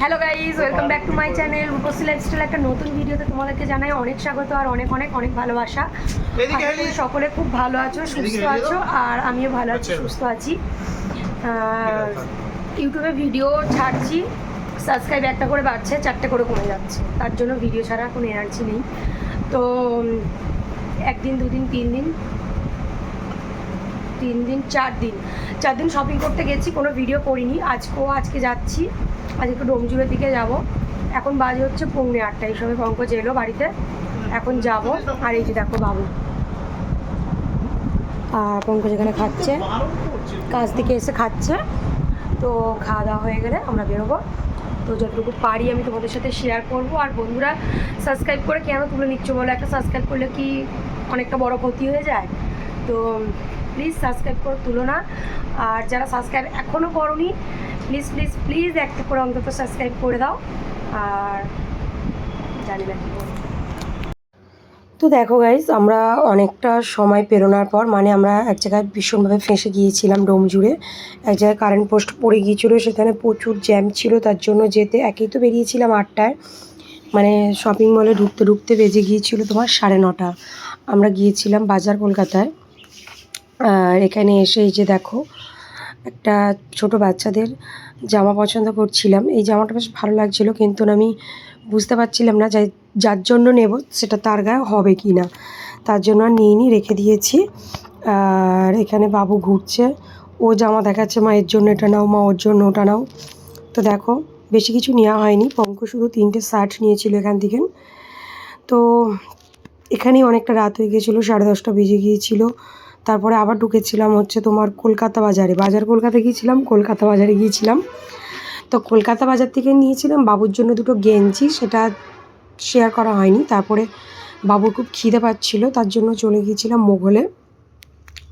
Hello guys, welcome back to my channel Rupasi lifestyle. একটা নতুন ভিডিওতে তোমাদেরকে জানাই অনেক স্বাগত আর অনেক অনেক অনেক ভালোবাসা। সকলে খুব ভালো আছো, সুস্থ আছো, আর আমিও ভালো আছি, সুস্থ আছি। ইউটিউবে ভিডিও ছাড়ছি, সাবস্ক্রাইব একটা করে বাড়ছে, 4টে করে কমে যাচ্ছে, তার জন্য ভিডিও ছাড়া কোনো এনার্জি নেই। তো একদিন, দুদিন, 4 দিন শপিং করতে গেছি, কোনো ভিডিও করিনি। আজকে যাচ্ছি, আজ একটু ডোমজুড়ের দিকে যাব। এখন বাজে হচ্ছে 7:45, এই সময় পঙ্কজ এলো বাড়িতে, এখন যাব। আর এই যে দেখো বাবু, পঙ্কজ এখানে খাচ্ছে, কাজ থেকে এসে খাচ্ছে। তো খাওয়া দাওয়া হয়ে গেলে আমরা বেরোবো। তো যতটুকু পারি আমি তোমাদের সাথে শেয়ার করব। আর বন্ধুরা, সাবস্ক্রাইব করে কেন তুলে নিচ্ছ বলো? একটা সাবস্ক্রাইব করলে কি অনেকটা বড় ক্ষতি হয়ে যায়? তো প্লিজ সাবস্ক্রাইব করে তুলো না। আর যারা সাবস্ক্রাইব এখনও করোনি, প্লিজ প্লিজ প্লিজ একটা করে অন্তত সাবস্ক্রাইব করে দাও। আর জানি না কি বলবো। তো দেখো গাইজ, আমরা অনেকটা সময় পেরোনোর পর, মানে আমরা এক জায়গায় ভীষণভাবে ফেঁসে গিয়েছিলাম ডোমজুড়ে। এক জায়গায় কারেন্ট পোস্ট পড়ে গিয়েছিলো, সেখানে প্রচুর জ্যাম ছিল, তার জন্য যেতে একেই তো বেরিয়েছিলাম 8টায়, মানে শপিং মলে ঢুকতে ঢুকতে বেজে গিয়েছিল তোমার 9:30। আমরা গিয়েছিলাম বাজার কলকাতায়। আর এখানে এসে এই যে দেখো, একটা ছোট বাচ্চাদের জামা পছন্দ করছিলাম। এই জামাটা বেশ ভালো লাগছিলো, কিন্তু আমি বুঝতে পারছিলাম না যার জন্য নেব সেটা তার গায়ে হবে কি না, তার জন্য আর নিয়ে রেখে দিয়েছি। আর এখানে বাবু ঘুরছে, ও জামা দেখাচ্ছে, মা এর জন্য এটা নাও, মা ওর জন্য ওটা নাও। তো দেখো, বেশি কিছু নেওয়া হয়নি, পঙ্ক শুধু 3টে শার্ট নিয়েছিল এখান থেকে। তো এখানেই অনেকটা রাত হয়ে গিয়েছিলো, 10:30 বেজে গিয়েছিলো। তারপরে আবার ঢুকেছিলাম হচ্ছে তোমার কলকাতা বাজারে, কলকাতা গিয়েছিলাম, কলকাতা বাজারে গিয়েছিলাম। তো কলকাতা বাজার থেকে নিয়েছিলাম বাবুর জন্য 2টো গেঞ্জি, সেটা শেয়ার করা হয়নি। তারপরে বাবুর খুব খিদে পাচ্ছিলো, তার জন্য চলে গিয়েছিলাম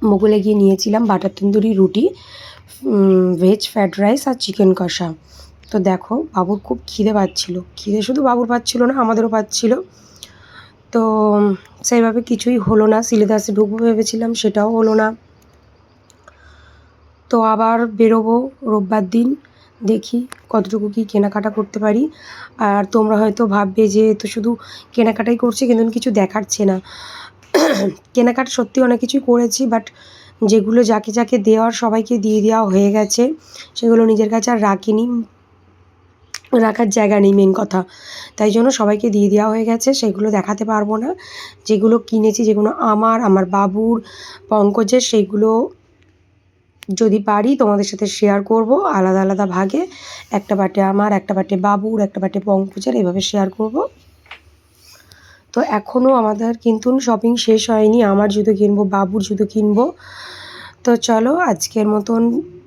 মোগলে গিয়ে নিয়েছিলাম বাটার তন্দুরি রুটি, ভেজ ফ্রায়েড রাইস আর চিকেন কষা। তো দেখো, বাবুর খুব খিদে পাচ্ছিলো, খিদে শুধু বাবুর পাচ্ছিলো না, আমাদেরও পাচ্ছিলো। তো সেইভাবে কিছুই হলো না, সিলেদাসে ঢুকবো ভেবেছিলাম, সেটাও হলো না। তো আবার বেরোবো রোববার দিন, দেখি কতটুকু কী কেনাকাটা করতে পারি। আর তোমরা হয়তো ভাববে যে তো শুধু কেনাকাটাই করছে, কিন্তু কিছু দেখাচ্ছে না। কেনাকাটা সত্যি অনেক কিছুই করেছি, বাট যেগুলো যাকে যাকে দেওয়ার সবাইকে দিয়ে দেওয়া হয়ে গেছে, সেগুলো নিজের কাছে আর রাখিনি, রাখার জায়গা নেই মেন কথা। তাই জন্য সবাইকে দিয়ে দেওয়া হয়ে গেছে, সেগুলো দেখাতে পারবো না। যেগুলো কিনেছি, যেগুলো আমার বাবুর, পঙ্কজের, সেইগুলো যদি পারি তোমাদের সাথে শেয়ার করব আলাদা আলাদা ভাগে। একটা পাটে আমার, একটা পাটে বাবুর, একটা পাটে পঙ্কজের, এভাবে শেয়ার করব। তো এখনও আমাদের কিন্তু শপিং শেষ হয়নি, আমার জুতো কিনবো, বাবুর জুতো কিনবো। তো চলো, আজকের মতন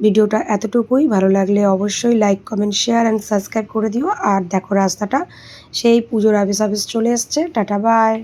ভিডিওটা এতটুকুই। ভালো লাগলে অবশ্যই like, comment, share and subscribe করে দিও। আর দেখো, রাস্তাটা সেই পুজোর আবেশ চলে এসছে। Tata, by.